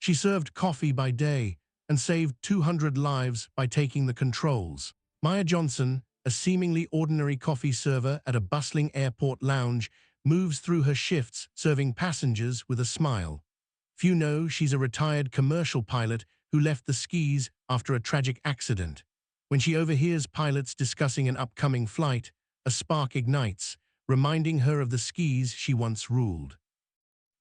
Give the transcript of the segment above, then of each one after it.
She served coffee by day and saved 200 lives by taking the controls. Maya Johnson, a seemingly ordinary coffee server at a bustling airport lounge, moves through her shifts serving passengers with a smile. Few know she's a retired commercial pilot who left the skis after a tragic accident. When she overhears pilots discussing an upcoming flight, a spark ignites, reminding her of the skis she once ruled.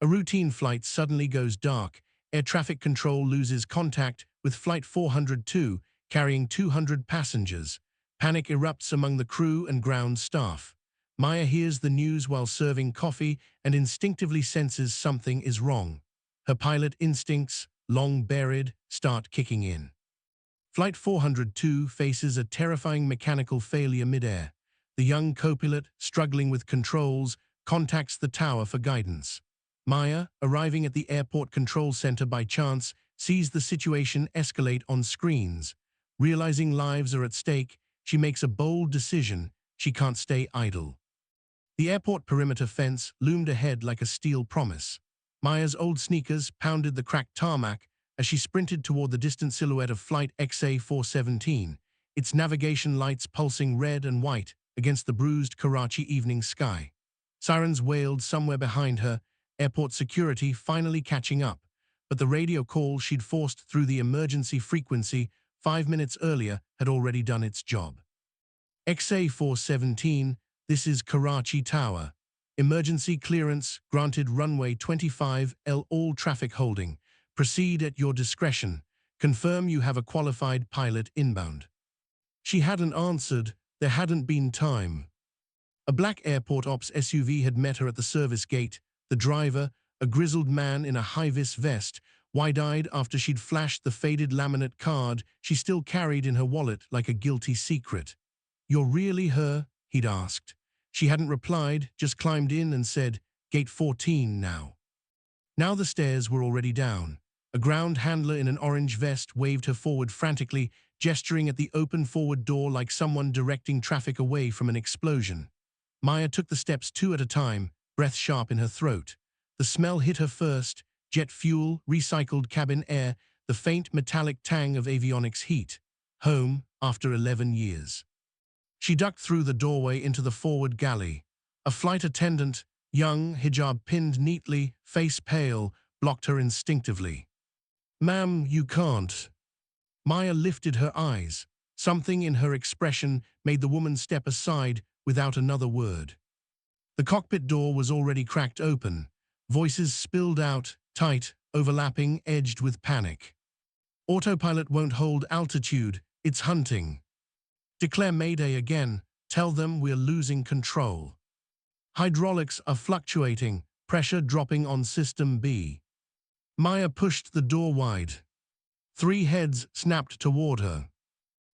A routine flight suddenly goes dark. Air traffic control loses contact with Flight 402, carrying 200 passengers. Panic erupts among the crew and ground staff. Maya hears the news while serving coffee and instinctively senses something is wrong. Her pilot instincts, long buried, start kicking in. Flight 402 faces a terrifying mechanical failure midair. The young co-pilot, struggling with controls, contacts the tower for guidance. Maya, arriving at the airport control center by chance, sees the situation escalate on screens. Realizing lives are at stake, she makes a bold decision. She can't stay idle. The airport perimeter fence loomed ahead like a steel promise. Maya's old sneakers pounded the cracked tarmac as she sprinted toward the distant silhouette of Flight XA-417, its navigation lights pulsing red and white against the bruised Karachi evening sky. Sirens wailed somewhere behind her, airport security finally catching up, but the radio call she'd forced through the emergency frequency 5 minutes earlier had already done its job. XA-417, this is Karachi Tower. Emergency clearance granted runway 25L, all traffic holding. Proceed at your discretion. Confirm you have a qualified pilot inbound. She hadn't answered. There hadn't been time. A black airport ops SUV had met her at the service gate. The driver, a grizzled man in a high-vis vest, wide-eyed after she'd flashed the faded laminate card she still carried in her wallet like a guilty secret. "You're really her?" he'd asked. She hadn't replied, just climbed in and said, "Gate 14 now." Now the stairs were already down. A ground handler in an orange vest waved her forward frantically, gesturing at the open forward door like someone directing traffic away from an explosion. Maya took the steps 2 at a time, breath sharp in her throat. The smell hit her first: jet fuel, recycled cabin air, the faint metallic tang of avionics heat. Home after 11 years. She ducked through the doorway into the forward galley. A flight attendant, young, hijab pinned neatly, face pale, blocked her instinctively. "Ma'am, you can't." Maya lifted her eyes. Something in her expression made the woman step aside without another word. The cockpit door was already cracked open. Voices spilled out, tight, overlapping, edged with panic. "Autopilot won't hold altitude. It's hunting. Declare Mayday again. Tell them we're losing control. Hydraulics are fluctuating. Pressure dropping on System B." Maya pushed the door wide. 3 heads snapped toward her.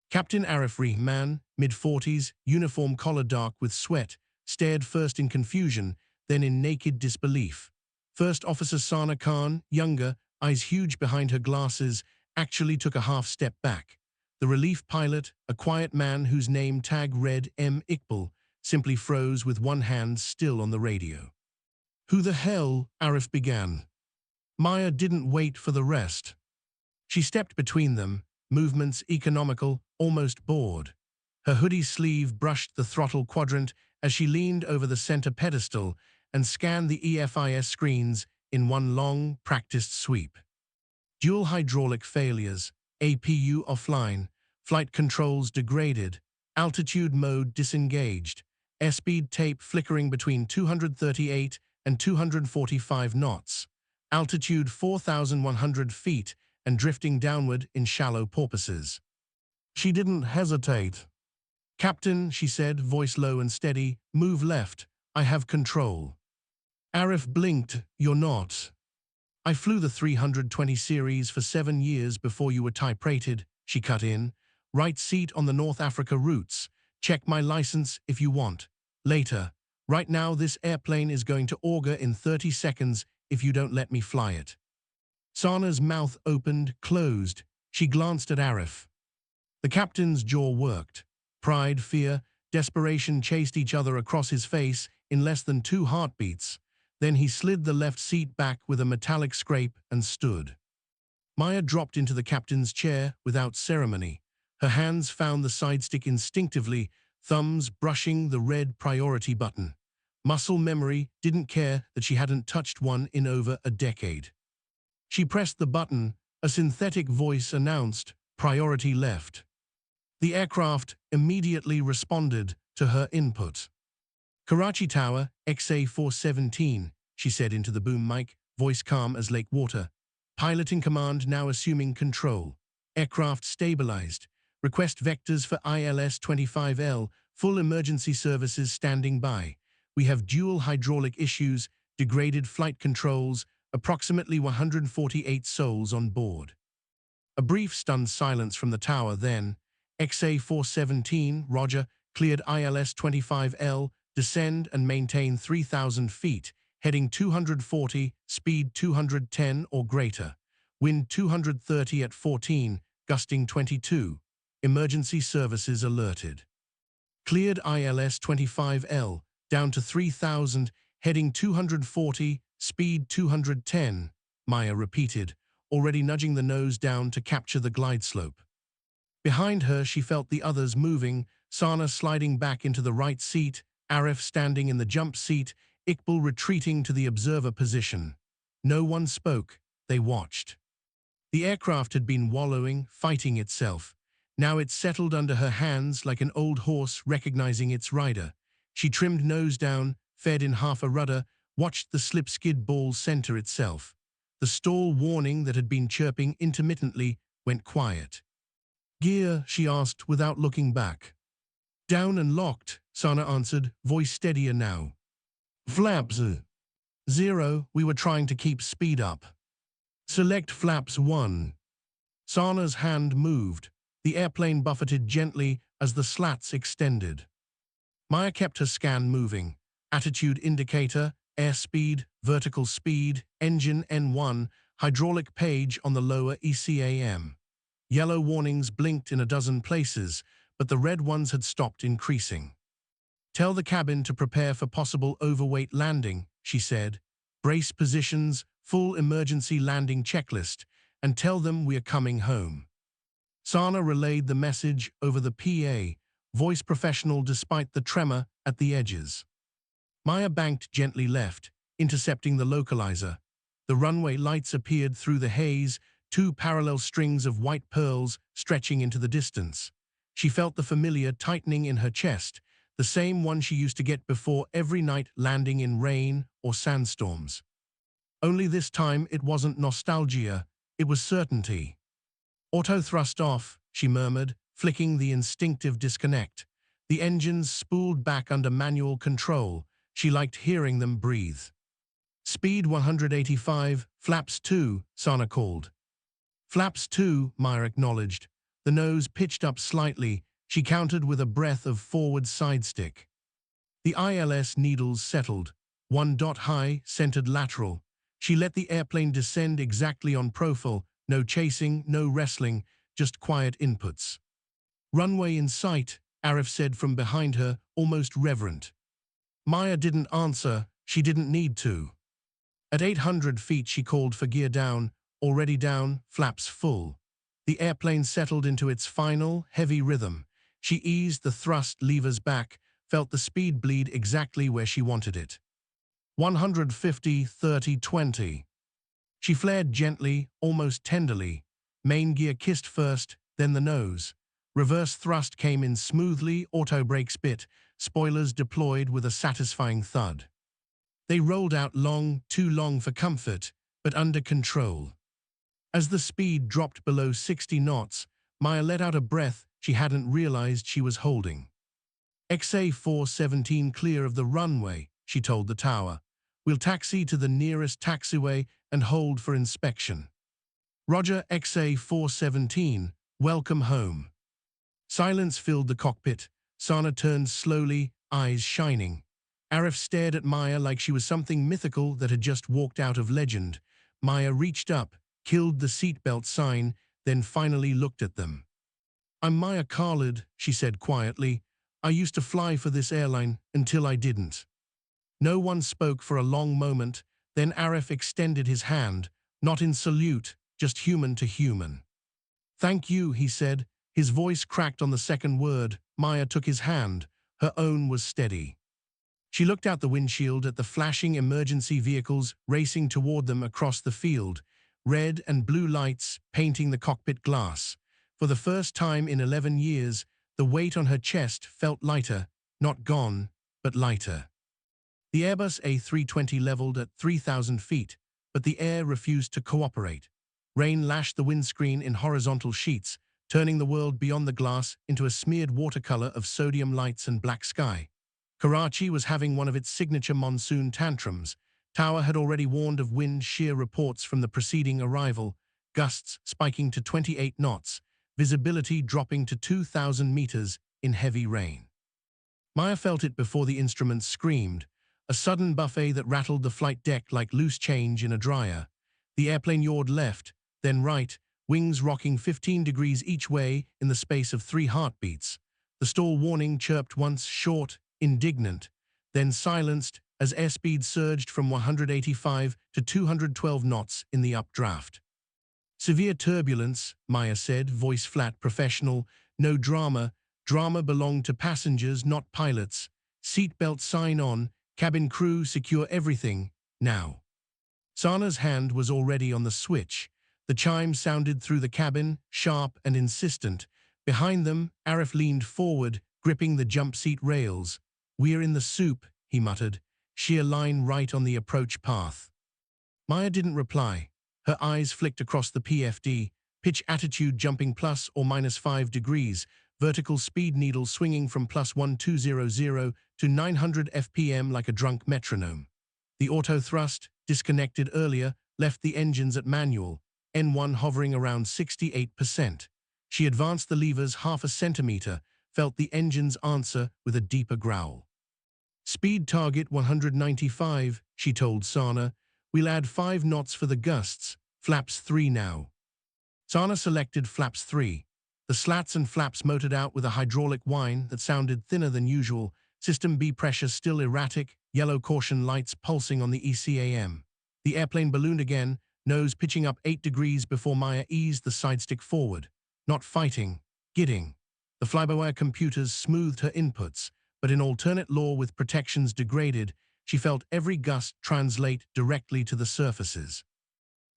Captain Arif Rehman, mid-40s, uniform collar dark with sweat, stared first in confusion, then in naked disbelief. First Officer Sana Khan, younger, eyes huge behind her glasses, actually took a half step back. The relief pilot, a quiet man whose name tag read M. Iqbal, simply froze with one hand still on the radio. "Who the hell?" Arif began. Maya didn't wait for the rest. She stepped between them, movements economical, almost bored. Her hoodie sleeve brushed the throttle quadrant as she leaned over the center pedestal and scanned the EFIS screens in one long, practiced sweep. Dual hydraulic failures, APU offline, flight controls degraded, altitude mode disengaged, airspeed tape flickering between 238 and 245 knots, altitude 4,100 feet and drifting downward in shallow porpoises. She didn't hesitate. "Captain," she said, voice low and steady, "move left. I have control." Arif blinked. "You're not." "I flew the 320 series for 7 years before you were type-rated," she cut in. "Right seat on the North Africa routes. Check my license if you want. Later. Right now this airplane is going to auger in 30 seconds if you don't let me fly it." Sana's mouth opened, closed. She glanced at Arif. The captain's jaw worked. Pride, fear, desperation chased each other across his face in less than 2 heartbeats. Then he slid the left seat back with a metallic scrape and stood. Maya dropped into the captain's chair without ceremony. Her hands found the side stick instinctively, thumbs brushing the red priority button. Muscle memory didn't care that she hadn't touched one in over a decade. She pressed the button. A synthetic voice announced, "Priority left." The aircraft immediately responded to her input. "Karachi Tower, XA-417, she said into the boom mic, voice calm as lake water. "Pilot in command now assuming control. Aircraft stabilized. Request vectors for ILS-25L, full emergency services standing by. We have dual hydraulic issues, degraded flight controls, approximately 148 souls on board." A brief stunned silence from the tower, then, "XA-417, roger, cleared ILS-25L, descend and maintain 3,000 feet, heading 240, speed 210 or greater. Wind 230 at 14, gusting 22. Emergency services alerted." "Cleared ILS-25L, down to 3,000, heading 240, speed 210, Maya repeated, already nudging the nose down to capture the glide slope. Behind her, she felt the others moving, Sana sliding back into the right seat, Arif standing in the jump seat, Iqbal retreating to the observer position. No one spoke, they watched. The aircraft had been wallowing, fighting itself. Now it settled under her hands like an old horse recognizing its rider. She trimmed nose down, fed in half a rudder, watched the slip-skid ball center itself. The stall warning that had been chirping intermittently went quiet. "Gear?" she asked without looking back. "Down and locked," Sana answered, voice steadier now. "Flaps 0, we were trying to keep speed up." "Select flaps 1. Sana's hand moved. The airplane buffeted gently as the slats extended. Maya kept her scan moving. Attitude indicator, airspeed, vertical speed, engine N1, hydraulic page on the lower ECAM. Yellow warnings blinked in a dozen places, but the red ones had stopped increasing. "Tell the cabin to prepare for possible overweight landing," she said. "Brace positions, full emergency landing checklist, and tell them we are coming home." Sana relayed the message over the PA, voice professional despite the tremor at the edges. Maya banked gently left, intercepting the localizer. The runway lights appeared through the haze, 2 parallel strings of white pearls stretching into the distance. She felt the familiar tightening in her chest, the same one she used to get before every night landing in rain or sandstorms. Only this time it wasn't nostalgia, it was certainty. "Auto thrust off," she murmured, flicking the instinctive disconnect. The engines spooled back under manual control. She liked hearing them breathe. "Speed 185, flaps 2, Sana called. "Flaps 2, Maya acknowledged. The nose pitched up slightly. She countered with a breath of forward side stick. The ILS needles settled. 1 dot high, centered lateral. She let the airplane descend exactly on profile. No chasing, no wrestling, just quiet inputs. "Runway in sight," Arif said from behind her, almost reverent. Maya didn't answer. She didn't need to. At 800 feet, she called for gear down, already down, flaps full. The airplane settled into its final, heavy rhythm. She eased the thrust levers back, felt the speed bleed exactly where she wanted it. 150, 30, 20. She flared gently, almost tenderly. Main gear kissed first, then the nose. Reverse thrust came in smoothly, auto brakes bit, spoilers deployed with a satisfying thud. They rolled out long, too long for comfort, but under control. As the speed dropped below 60 knots, Maya let out a breath she hadn't realized she was holding. "XA-417 clear of the runway," she told the tower. "We'll taxi to the nearest taxiway and hold for inspection." "Roger, XA-417, welcome home." Silence filled the cockpit. Sana turned slowly, eyes shining. Arif stared at Maya like she was something mythical that had just walked out of legend. Maya reached up, killed the seatbelt sign, then finally looked at them. "I'm Maya Khalid," she said quietly. "I used to fly for this airline until I didn't." No one spoke for a long moment, then Arif extended his hand, not in salute, just human to human. "Thank you," he said. His voice cracked on the second word. Maya took his hand. Her own was steady. She looked out the windshield at the flashing emergency vehicles racing toward them across the field, red and blue lights painting the cockpit glass. For the first time in 11 years, the weight on her chest felt lighter, not gone, but lighter. The Airbus A320 leveled at 3,000 feet, but the air refused to cooperate. Rain lashed the windscreen in horizontal sheets, turning the world beyond the glass into a smeared watercolor of sodium lights and black sky. Karachi was having one of its signature monsoon tantrums. Tower had already warned of wind shear reports from the preceding arrival, gusts spiking to 28 knots, visibility dropping to 2,000 meters in heavy rain. Maya felt it before the instruments screamed, a sudden buffet that rattled the flight deck like loose change in a dryer. The airplane yawed left, then right, wings rocking 15 degrees each way in the space of 3 heartbeats. The stall warning chirped once, short, indignant, then silenced as airspeed surged from 185 to 212 knots in the updraft. "Severe turbulence," Maya said, voice flat, professional. "No drama. Drama belonged to passengers, not pilots. Seatbelt sign on. Cabin crew, secure everything, now." Sana's hand was already on the switch. The chime sounded through the cabin, sharp and insistent. Behind them, Arif leaned forward, gripping the jump seat rails. "We're in the soup," he muttered. "Sheer line right on the approach path." Maya didn't reply. Her eyes flicked across the PFD, pitch attitude jumping plus or minus 5 degrees, vertical speed needle swinging from plus 1200 to 900 FPM like a drunk metronome. The auto thrust, disconnected earlier, left the engines at manual, N1 hovering around 68%. She advanced the levers half a centimeter, felt the engine's answer with a deeper growl. "Speed target 195, she told Sana. "We'll add 5 knots for the gusts. Flaps 3 now." Sana selected flaps 3. The slats and flaps motored out with a hydraulic whine that sounded thinner than usual, System B pressure still erratic, yellow caution lights pulsing on the ECAM. The airplane ballooned again, nose pitching up 8 degrees before Maya eased the sidestick forward. Not fighting, gidding. The fly-by-wire computers smoothed her inputs, but in alternate law with protections degraded, she felt every gust translate directly to the surfaces.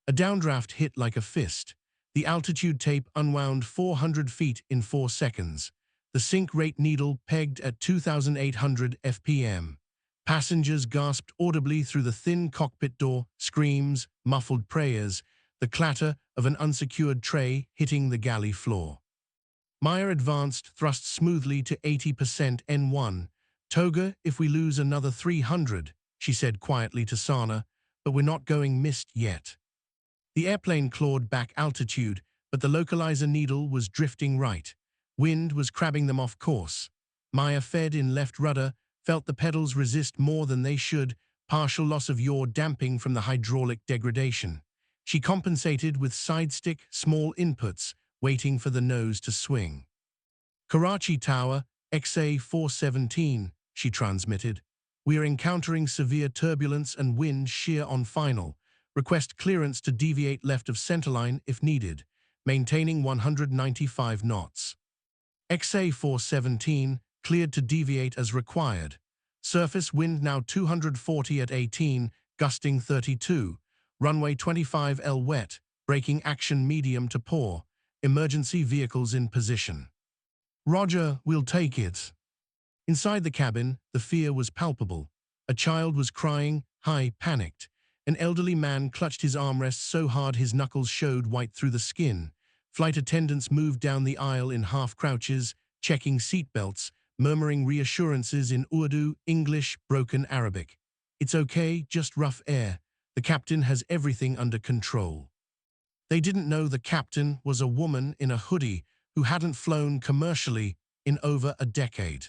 A downdraft hit like a fist. The altitude tape unwound 400 feet in 4 seconds. The sink rate needle pegged at 2,800 FPM. Passengers gasped audibly through the thin cockpit door, screams, muffled prayers, the clatter of an unsecured tray hitting the galley floor. Maya advanced, thrust smoothly to 80% N1. "Toga, if we lose another 300, she said quietly to Sana, "but we're not going missed yet." The airplane clawed back altitude, but the localizer needle was drifting right. Wind was crabbing them off course. Maya fed in left rudder, felt the pedals resist more than they should, partial loss of yaw damping from the hydraulic degradation. She compensated with sidestick, small inputs, waiting for the nose to swing. "Karachi Tower, XA417, she transmitted. "We are encountering severe turbulence and wind shear on final. Request clearance to deviate left of centerline if needed, maintaining 195 knots. XA417, cleared to deviate as required. Surface wind now 240 at 18, gusting 32. Runway 25L wet, braking action medium to poor. Emergency vehicles in position." "Roger, we'll take it." Inside the cabin, the fear was palpable. A child was crying, high, panicked. An elderly man clutched his armrest so hard his knuckles showed white through the skin. Flight attendants moved down the aisle in half crouches, checking seatbelts, murmuring reassurances in Urdu, English, broken Arabic. "It's okay, just rough air. The captain has everything under control." They didn't know the captain was a woman in a hoodie who hadn't flown commercially in over a decade.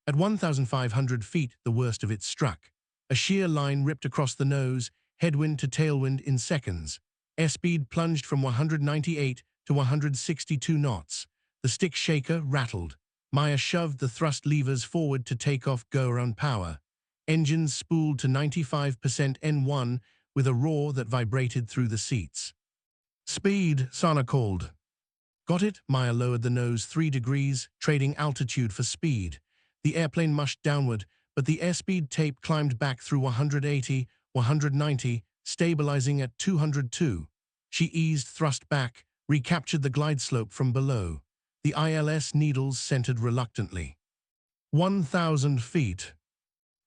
At 1,500 feet, the worst of it struck. A sheer line ripped across the nose, headwind to tailwind in seconds. Airspeed plunged from 198 to 162 knots. The stick shaker rattled. Maya shoved the thrust levers forward to take off go around power. Engines spooled to 95% N1 with a roar that vibrated through the seats. Speed, Sana called. Got it? Maya lowered the nose 3 degrees, trading altitude for speed. The airplane mushed downward, but the airspeed tape climbed back through 180, 190, stabilizing at 202. She eased thrust back, recaptured the glide slope from below. The ILS needles centered reluctantly. 1,000 feet.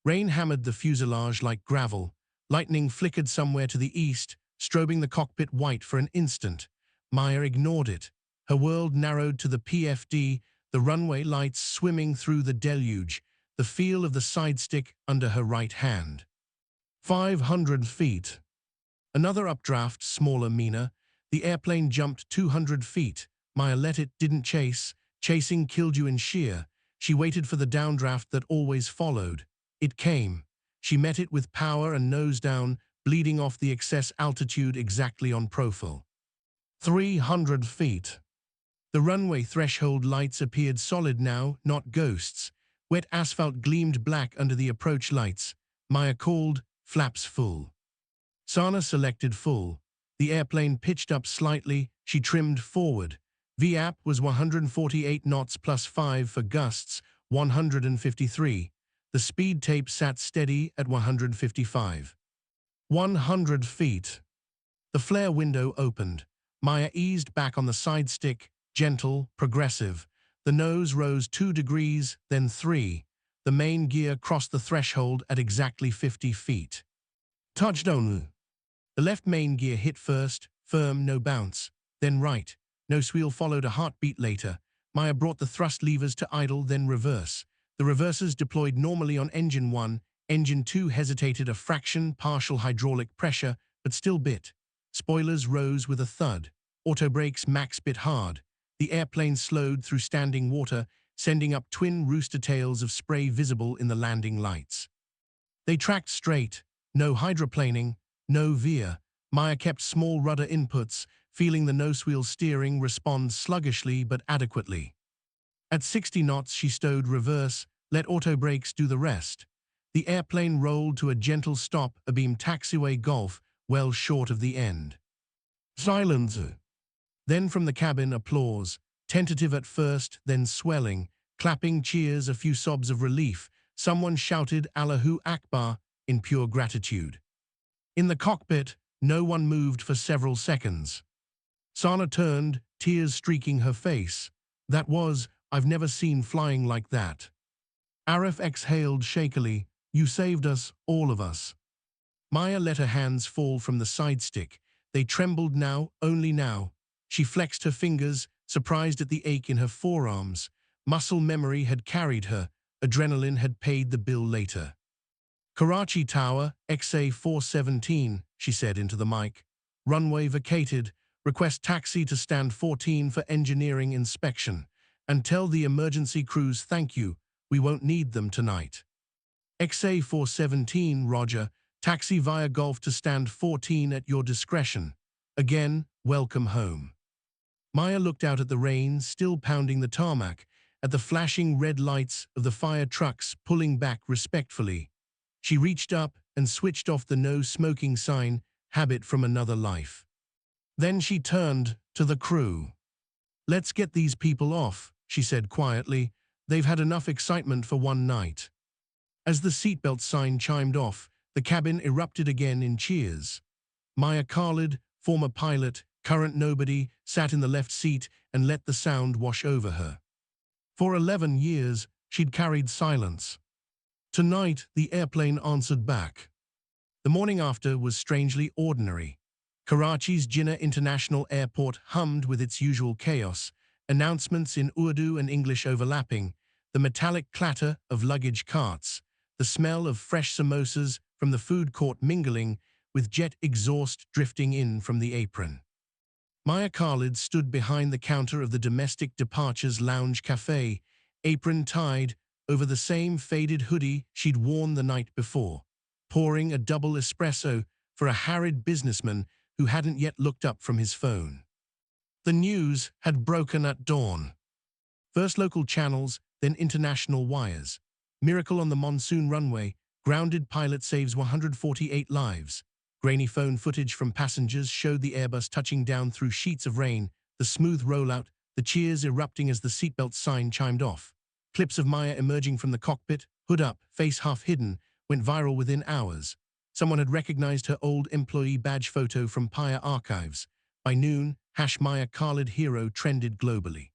Rain hammered the fuselage like gravel. Lightning flickered somewhere to the east, strobing the cockpit white for an instant. Maya ignored it. Her world narrowed to the PFD, the runway lights swimming through the deluge, the feel of the side stick under her right hand. 500 feet. Another updraft, smaller, meaner. The airplane jumped 200 feet. Maya let it, didn't chase. Chasing killed you in sheer. She waited for the downdraft that always followed. It came. She met it with power and nose down, bleeding off the excess altitude exactly on profile. 300 feet. The runway threshold lights appeared solid now, not ghosts. Wet asphalt gleamed black under the approach lights. Maya called, flaps full. Sana selected full. The airplane pitched up slightly. She trimmed forward. VAP was 148 knots plus 5 for gusts, 153. The speed tape sat steady at 155. 100 feet. The flare window opened. Maya eased back on the side stick, gentle, progressive. The nose rose 2 degrees, then 3. The main gear crossed the threshold at exactly 50 feet. Touchdown. The left main gear hit first, firm, no bounce. Then right. Nose wheel followed a heartbeat later. Maya brought the thrust levers to idle, then reverse. The reversers deployed normally on engine 1. Engine 2 hesitated a fraction, partial hydraulic pressure, but still bit. Spoilers rose with a thud. Auto brakes max bit hard. The airplane slowed through standing water, sending up twin rooster tails of spray visible in the landing lights. They tracked straight. No hydroplaning, no veer. Maya kept small rudder inputs, feeling the nose wheel steering respond sluggishly but adequately. At 60 knots she stowed reverse, let auto brakes do the rest. The airplane rolled to a gentle stop abeam taxiway Gulf, well short of the end. Silence. Then from the cabin applause, tentative at first, then swelling, clapping cheers, a few sobs of relief. Someone shouted Allahu Akbar in pure gratitude. In the cockpit, no one moved for several seconds. Sana turned, tears streaking her face. That was, I've never seen flying like that. Arif exhaled shakily, you saved us, all of us. Maya let her hands fall from the side stick. They trembled now, only now. She flexed her fingers, surprised at the ache in her forearms. Muscle memory had carried her. Adrenaline had paid the bill later. Karachi Tower, XA417, she said into the mic. Runway vacated. Request taxi to stand 14 for engineering inspection. And tell the emergency crews thank you. We won't need them tonight. XA417, Roger. Taxi via Gulf to stand 14 at your discretion. Again, welcome home. Maya looked out at the rain, still pounding the tarmac, at the flashing red lights of the fire trucks pulling back respectfully. She reached up and switched off the no smoking sign, habit from another life. Then she turned to the crew. Let's get these people off, she said quietly. They've had enough excitement for one night. As the seatbelt sign chimed off, the cabin erupted again in cheers. Maya Khalid, former pilot, current nobody, sat in the left seat and let the sound wash over her. For 11 years, she'd carried silence. Tonight, the airplane answered back. The morning after was strangely ordinary. Karachi's Jinnah International Airport hummed with its usual chaos, announcements in Urdu and English overlapping, the metallic clatter of luggage carts, the smell of fresh samosas from the food court mingling with jet exhaust drifting in from the apron. Maya Khalid stood behind the counter of the Domestic Departures Lounge Cafe, apron tied over the same faded hoodie she'd worn the night before, pouring a double espresso for a harried businessman who hadn't yet looked up from his phone. The news had broken at dawn. First local channels, then international wires. Miracle on the monsoon runway, grounded pilot saves 148 lives. Grainy phone footage from passengers showed the Airbus touching down through sheets of rain, the smooth rollout, the cheers erupting as the seatbelt sign chimed off. Clips of Maya emerging from the cockpit, hood up, face half hidden, went viral within hours. Someone had recognized her old employee badge photo from Paya archives. By noon, #Maya Khalid hero trended globally.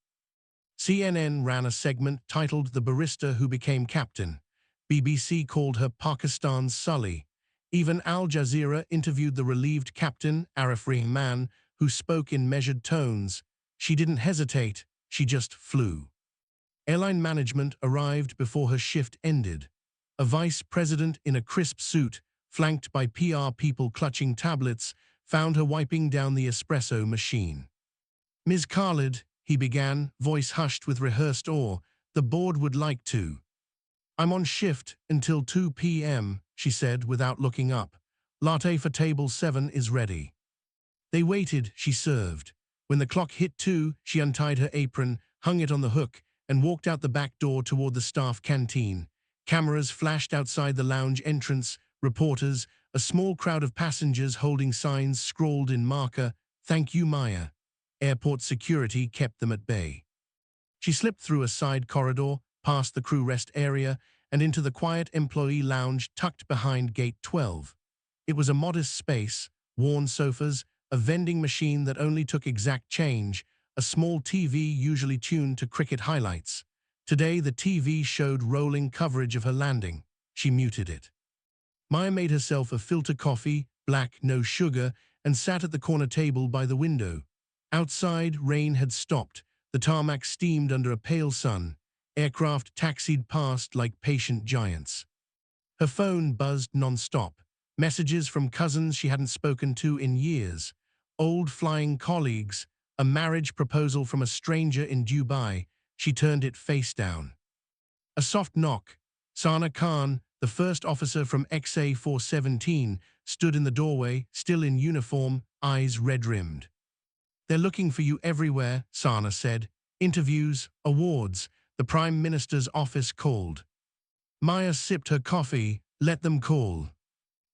CNN ran a segment titled "The Barista Who Became Captain." BBC called her Pakistan's Sully. Even Al Jazeera interviewed the relieved captain, Arif Rahman, who spoke in measured tones. She didn't hesitate, she just flew. Airline management arrived before her shift ended. A vice president in a crisp suit, flanked by PR people clutching tablets, found her wiping down the espresso machine. "Ms. Khalid," he began, voice hushed with rehearsed awe, "the board would like to." "I'm on shift until 2 p.m., she said without looking up. "Latte for table 7 is ready." They waited, she served. When the clock hit 2, she untied her apron, hung it on the hook, and walked out the back door toward the staff canteen. Cameras flashed outside the lounge entrance, reporters, a small crowd of passengers holding signs scrawled in marker, "Thank you, Maya." Airport security kept them at bay. She slipped through a side corridor, past the crew rest area, and into the quiet employee lounge tucked behind Gate 12. It was a modest space, worn sofas, a vending machine that only took exact change, a small TV usually tuned to cricket highlights. Today the TV showed rolling coverage of her landing. She muted it. Maya made herself a filter coffee, black, no sugar, and sat at the corner table by the window. Outside, rain had stopped. The tarmac steamed under a pale sun. Aircraft taxied past like patient giants. Her phone buzzed non-stop. Messages from cousins she hadn't spoken to in years. Old flying colleagues. A marriage proposal from a stranger in Dubai. She turned it face down. A soft knock. Sana Khan, the first officer from XA 417, stood in the doorway, still in uniform, eyes red-rimmed. "They're looking for you everywhere," Sana said. "Interviews, awards, the Prime Minister's office called." Maya sipped her coffee. "Let them call."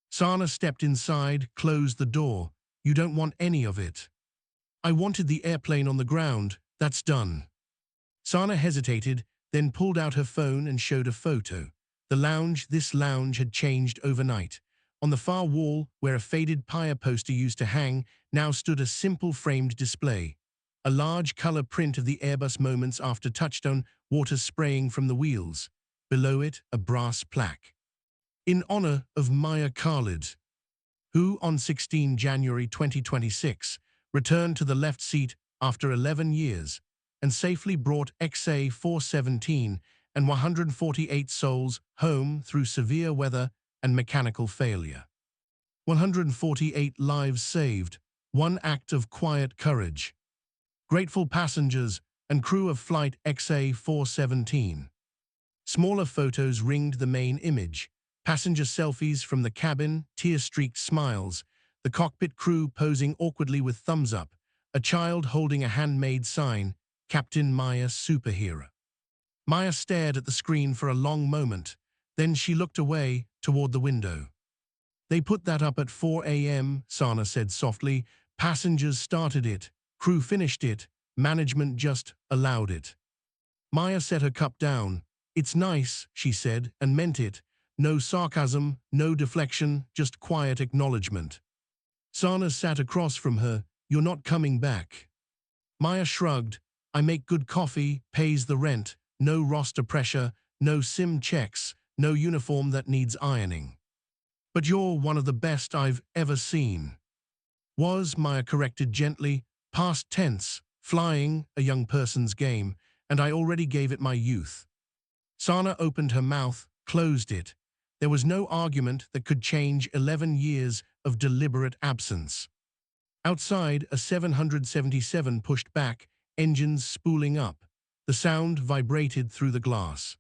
Sana stepped inside, closed the door. "You don't want any of it." "I wanted the airplane on the ground. That's done." Sana hesitated, then pulled out her phone and showed a photo. This lounge had changed overnight. On the far wall, where a faded Paya poster used to hang, now stood a simple framed display. A large color print of the Airbus moments after touchdown, water spraying from the wheels. Below it, a brass plaque. "In honor of Maya Khalid, who, on 16 January 2026, returned to the left seat after 11 years and safely brought XA 417 and 148 souls home through severe weather and mechanical failure. 148 lives saved, one act of quiet courage. Grateful passengers and crew of Flight XA 417. Smaller photos ringed the main image. Passenger selfies from the cabin, tear-streaked smiles, the cockpit crew posing awkwardly with thumbs up, a child holding a handmade sign, "Captain Maya Superhero." Maya stared at the screen for a long moment, then she looked away, toward the window. "They put that up at 4 a.m., Sana said softly. "Passengers started it, crew finished it, management just allowed it." Maya set her cup down. "It's nice," she said, and meant it. No sarcasm, no deflection, just quiet acknowledgement. Sana sat across from her. "You're not coming back." Maya shrugged. "I make good coffee, pays the rent, no roster pressure, no sim checks, no uniform that needs ironing." "But you're one of the best I've ever seen." "Was," Maya corrected gently, "past tense, flying, a young person's game, and I already gave it my youth." Sana opened her mouth, closed it. There was no argument that could change 11 years of deliberate absence. Outside, a 777 pushed back, engines spooling up. The sound vibrated through the glass.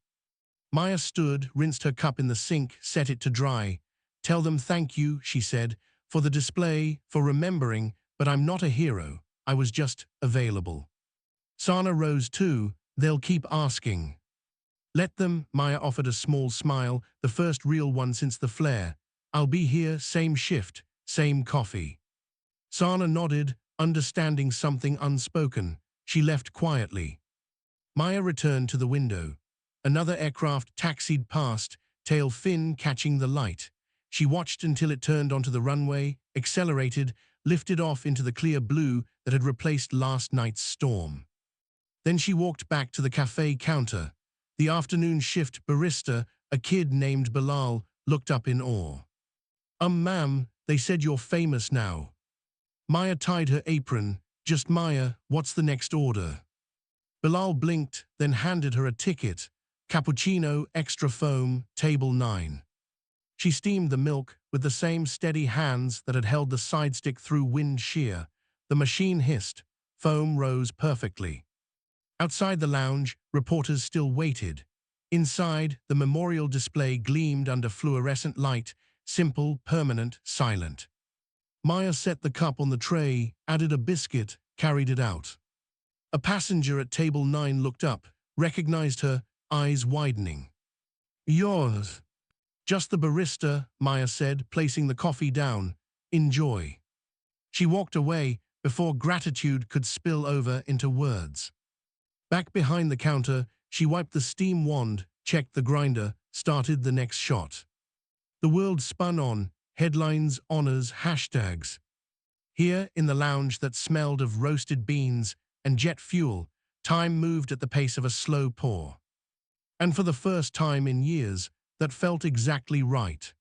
Maya stood, rinsed her cup in the sink, set it to dry. "Tell them thank you," she said, "for the display, for remembering, but I'm not a hero. I was just available." Sana rose too. "They'll keep asking." "Let them," Maya offered a small smile, the first real one since the flare. "I'll be here, same shift, same coffee. Sana nodded, understanding something unspoken. She left quietly. Maya returned to the window. Another aircraft taxied past, tail fin catching the light. She watched until it turned onto the runway, accelerated, lifted off into the clear blue that had replaced last night's storm. Then she walked back to the cafe counter. The afternoon shift barista, a kid named Bilal, looked up in awe. Ma'am, they said you're famous now." Maya tied her apron. "Just Maya, what's the next order?" Bilal blinked, then handed her a ticket. "Cappuccino, extra foam, table 9. She steamed the milk with the same steady hands that had held the side stick through wind shear. The machine hissed. Foam rose perfectly. Outside the lounge, reporters still waited. Inside, the memorial display gleamed under fluorescent light, simple, permanent, silent. Maya set the cup on the tray, added a biscuit, carried it out. A passenger at table 9 looked up, recognized her, eyes widening. "Yours." "Just the barista," Maya said, placing the coffee down. "Enjoy." She walked away before gratitude could spill over into words. Back behind the counter, she wiped the steam wand, checked the grinder, started the next shot. The world spun on, headlines, honors, hashtags. Here, in the lounge that smelled of roasted beans and jet fuel, time moved at the pace of a slow pour. And for the first time in years, that felt exactly right.